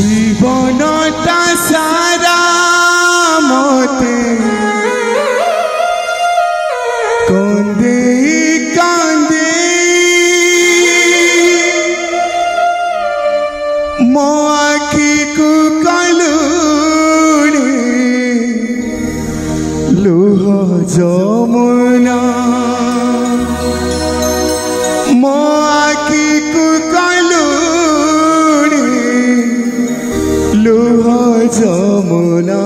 जीवनटा सारा मते कांदे कांदे मो आखी को कलुड़े लुह जमुना मो आखी को कलुड़े लुह जमुना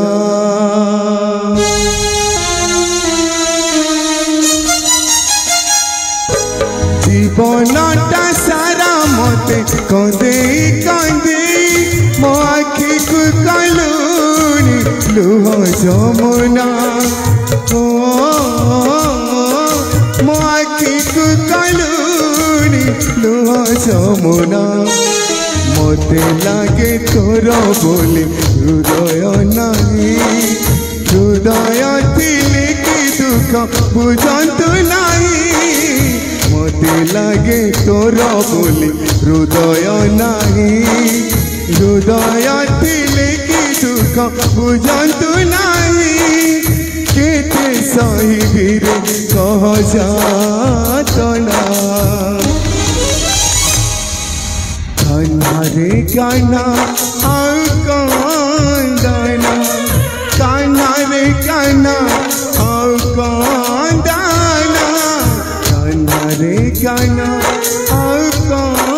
जीवनटा सारा मते कांदे कांदे मो आखी को कलुनी लुह जमुना मो आखी को कलुनी लुह जमुना मते लागे तोर बोली हृदय नहीं हृदय थिले कि दुख बुझंतु नहीं मते लागे तोर बोली हृदय नहीं हृदय थिले कि दुख बुझंतु नहीं केते सही रे कह जातना कान्हा रे कान्हा आउ कांदना कान्हा रे कान्हा आउ कांदना कान्हा रे कान्हा आउ